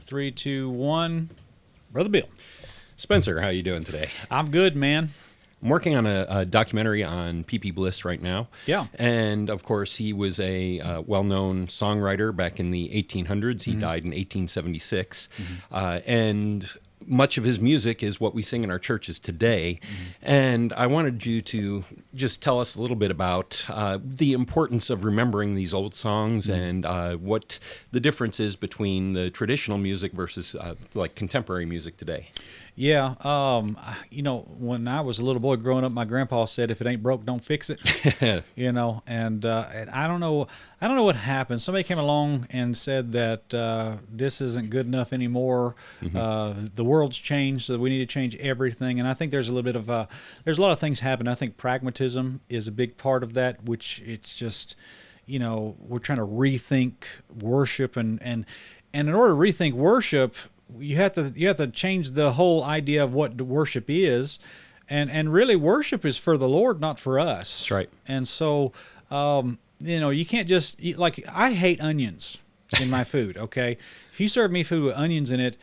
Three, two, one. Brother Bill. Spencer, how you doing today? I'm good, man. I'm working on a documentary on PP Bliss right now. Yeah. And, of course, he was a well-known songwriter back in the 1800s. He died in 1876. And much of his music is what we sing in our churches today. And I wanted you to just tell us a little bit about the importance of remembering these old songs and what the difference is between the traditional music versus like contemporary music today. Yeah, when I was a little boy growing up, my grandpa said, "If it ain't broke, don't fix it." And I don't know what happened. Somebody came along and said that this isn't good enough anymore. The world's changed, so we need to change everything. And I think there's a little bit of there's a lot of things happen. I think pragmatism is a big part of that, which it's just, we're trying to rethink worship, and in order to rethink worship, you have to change the whole idea of what worship is, and really worship is for the Lord, not for us. That's right. And so you can't just like, I hate onions in my food. Okay, if you serve me food with onions in it,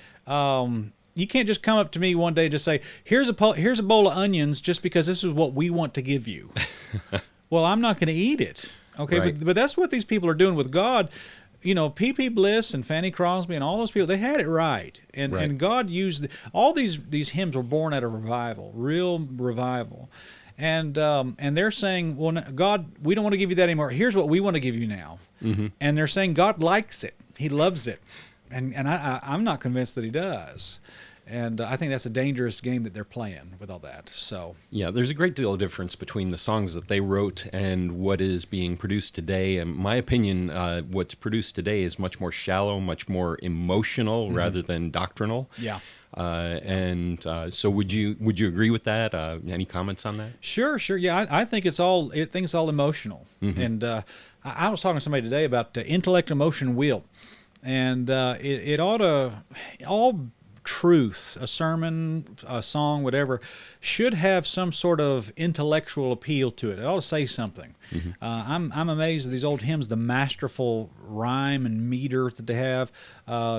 you can't just come up to me one day and just say, here's a bowl of onions just because this is what we want to give you. Well, I'm not going to eat it. Okay, right. but that's what these people are doing with God. PP Bliss and Fanny Crosby and all those people, they had it right. And God used all these hymns were born out of revival, real revival. And they're saying, well, God, we don't want to give you that anymore. Here's what we want to give you now. And they're saying God likes it. He loves it. And I'm not convinced that he does. And I think that's a dangerous game that they're playing with all that. So yeah, there's a great deal of difference between the songs that they wrote and what is being produced today. In my opinion, what's produced today is much more shallow, much more emotional rather than doctrinal. Yeah. So would you agree with that? Any comments on that? Sure. Yeah, I think it's all emotional. And I was talking to somebody today about intellect, emotion, will, and it ought to all. Truth, a sermon, a song, whatever, should have some sort of intellectual appeal to it. It ought to say something. I'm amazed at these old hymns, the masterful rhyme and meter that they have.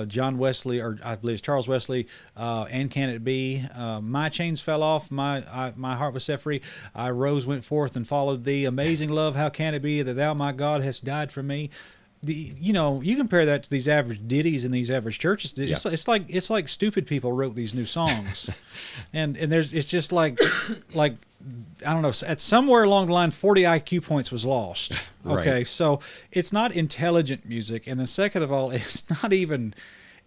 John Wesley, or I believe it's Charles Wesley, and Can It Be? My chains fell off, my heart was set free. I rose, went forth, and followed thee. Amazing love, how can it be that thou, my God, hast died for me? You compare that to these average ditties in these average churches. It's like stupid people wrote these new songs, and it's just like I don't know. At somewhere along the line, 40 IQ points was lost. Okay, Right. So it's not intelligent music, and then second of all, it's not even.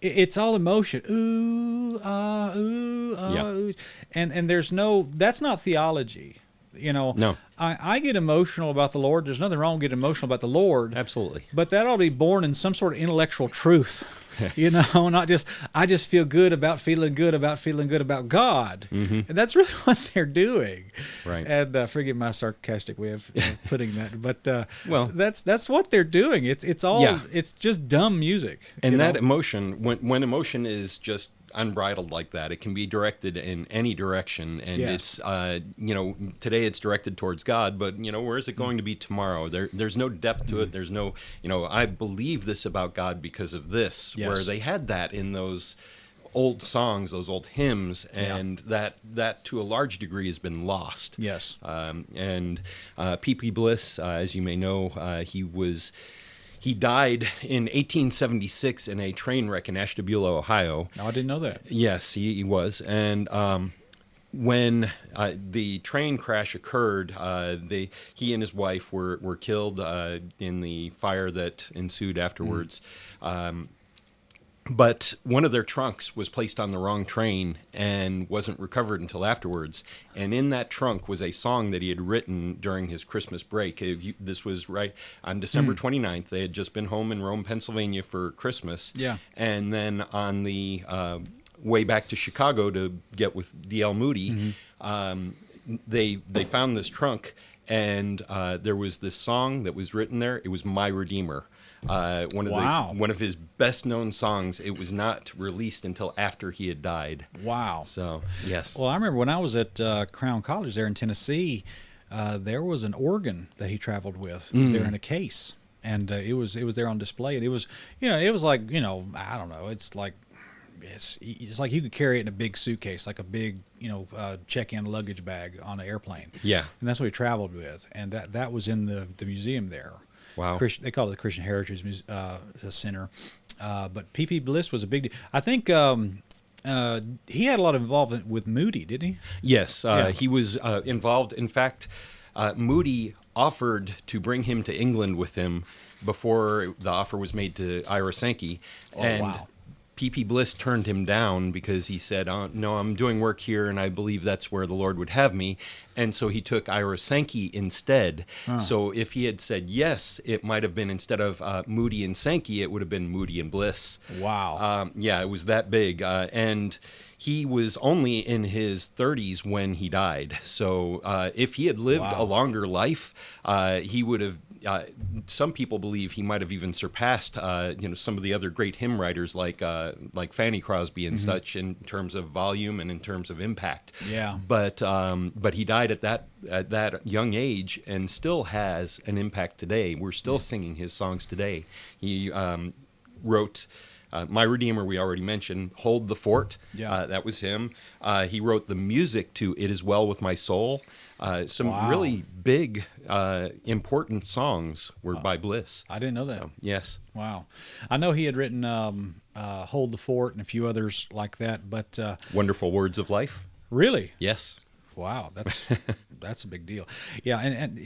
It's all emotion. Ooh, ooh, ooh. And there's no. That's not theology. No. I get emotional about the Lord. There's nothing wrong with getting emotional about the Lord. Absolutely. But that ought to be born in some sort of intellectual truth. Not just, I just feel good about feeling good about God. And that's really what they're doing. Right. And forgive my sarcastic way of putting that, but well, that's what they're doing. It's all it's just dumb music. And that emotion, when emotion is just unbridled like that, it can be directed in any direction, and it's today it's directed towards God, but where is it going to be tomorrow? There's no depth to it. There's no I believe this about God because of this. Where they had that in those old songs, those old hymns, and that to a large degree has been lost. Yes. And PP Bliss, as you may know, he died in 1876 in a train wreck in Ashtabula, Ohio. Oh, I didn't know that. Yes, he was. And when the train crash occurred, he and his wife were killed in the fire that ensued afterwards. But one of their trunks was placed on the wrong train and wasn't recovered until afterwards. And in that trunk was a song that he had written during his Christmas break. This was right on December 29th. They had just been home in Rome, Pennsylvania for Christmas. Yeah. And then on the way back to Chicago to get with D.L. Moody, they found this trunk, and there was this song that was written there. It was My Redeemer. One of his best known songs. It was not released until after he had died. Wow. So yes. Well, I remember when I was at Crown College there in Tennessee, there was an organ that he traveled with there in a case. and it was there on display, and it was it was like I don't know, it's like you could carry it in a big suitcase, like a big check-in luggage bag on an airplane. Yeah. And that's what he traveled with, and that was in the museum there. Wow. They call it the Christian Heritage Center. But PP Bliss was a big deal. I think he had a lot of involvement with Moody, didn't he? Yes, Yeah. he was involved. In fact, Moody offered to bring him to England with him before the offer was made to Ira Sankey. Oh, and wow. PP Bliss turned him down because he said, no, I'm doing work here, and I believe that's where the Lord would have me. And so he took Ira Sankey instead. So if he had said yes, it might have been, instead of Moody and Sankey, it would have been Moody and Bliss. Wow. Yeah, it was that big. And he was only in his 30s when he died. So if he had lived Wow. a longer life, he would have. Some people believe he might have even surpassed, some of the other great hymn writers like Fanny Crosby and such, in terms of volume and in terms of impact. Yeah. But he died at that young age and still has an impact today. We're still singing his songs today. He wrote My Redeemer, we already mentioned. Hold the Fort, Yeah. that was him. He wrote the music to It Is Well With My Soul. Some Wow. really big, important songs were by Bliss. I didn't know that. So, yes. Wow. I know he had written Hold the Fort and a few others like that, but Wonderful Words of Life. really? Yes. Wow, that's a big deal. Yeah, and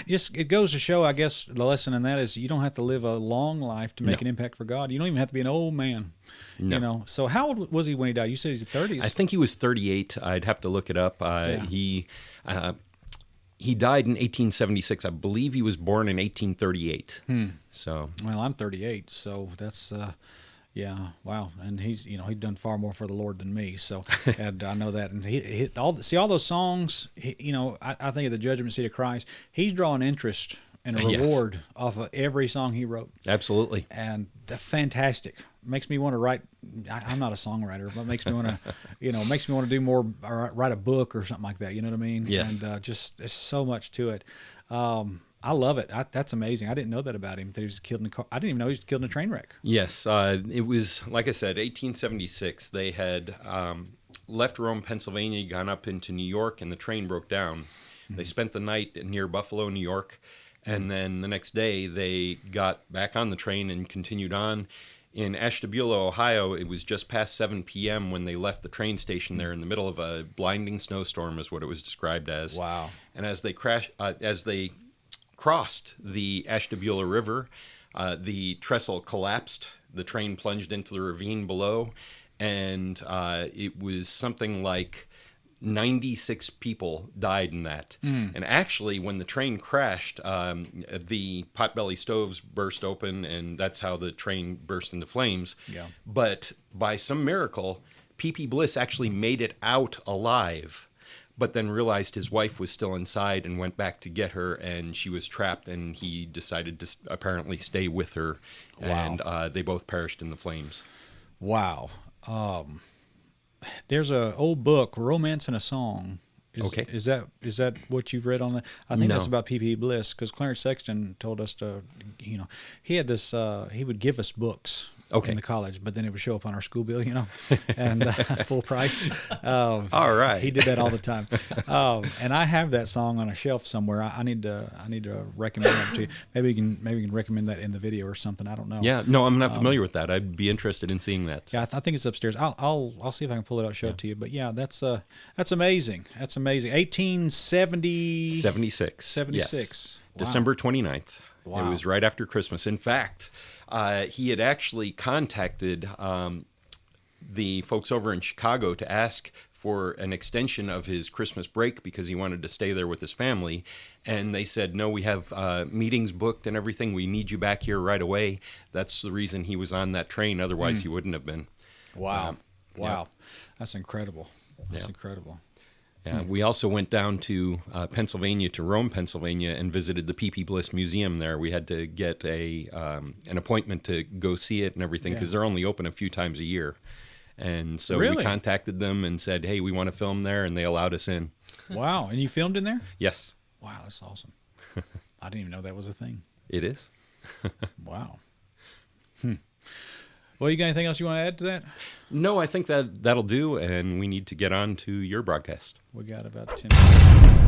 just it goes to show, I guess, the lesson in that is you don't have to live a long life to make an impact for God. You don't even have to be an old man. No. So how old was he when he died? You said he's 30s. I think he was 38. I'd have to look it up. He died in 1876. I believe he was born in 1838. So Well, I'm 38, so that's yeah, wow. And he's he's done far more for the Lord than me. So and I know that. And he all those songs. I think of the Judgment Seat of Christ. He's drawing interest and a Yes. reward off of every song he wrote. absolutely. And fantastic. Makes me want to write. I'm not a songwriter, but makes me want to, makes me want to do more, or write a book or something like that. You know what I mean? Yes. And just there's so much to it. I love it. That's amazing. I didn't know that about him. That he was killed in a car. I didn't even know he was killed in a train wreck. Yes, it was, like I said, 1876. They had left Rome, Pennsylvania, gone up into New York, and the train broke down. They spent the night near Buffalo, New York, and then the next day they got back on the train and continued on. In Ashtabula, Ohio, it was just past 7 p.m. when they left the train station there in the middle of a blinding snowstorm, is what it was described as. Wow. And as they crossed the Ashtabula River, the trestle collapsed. The train plunged into the ravine below, and it was something like 96 people died in that. And actually, when the train crashed, the potbelly stoves burst open, and that's how the train burst into flames. Yeah. But by some miracle, PP Bliss actually made it out alive, but then realized his wife was still inside and went back to get her, and she was trapped, and he decided to apparently stay with her. Wow. And they both perished in the flames. Wow. There's a old book, Romance in a Song. Okay. Is that what you've read on that? I think No. that's about PP Bliss, because Clarence Sexton told us to, he had this, he would give us books Okay. in the college, but then it would show up on our school bill, and full price. All right. He did that all the time. And I have that song on a shelf somewhere. I need to recommend that to you. Maybe you can recommend that in the video or something. I don't know. Yeah, no, I'm not familiar with that. I'd be interested in seeing that. Yeah, I think it's upstairs. I'll see if I can pull it out and show it to you. But yeah, that's amazing. That's amazing. 1870. 76. 76. Yes. Wow. December 29th. Wow. It was right after Christmas. In fact, he had actually contacted the folks over in Chicago to ask for an extension of his Christmas break because he wanted to stay there with his family. And they said, no, we have meetings booked and everything. We need you back here right away. That's the reason he was on that train. Otherwise, he wouldn't have been. Wow. Yeah. Wow. That's incredible. That's incredible. Yeah, we also went down to Pennsylvania, to Rome, Pennsylvania, and visited the PP Bliss Museum there. We had to get an appointment to go see it and everything because they're only open a few times a year. And so we Really? contacted them and said, hey, we want to film there, and they allowed us in. Wow. And you filmed in there? Yes, Wow, that's awesome. I didn't even know that was a thing. it is. Wow. Well, you got anything else you want to add to that? No, I think that'll do, and we need to get on to your broadcast. We got about 10 minutes.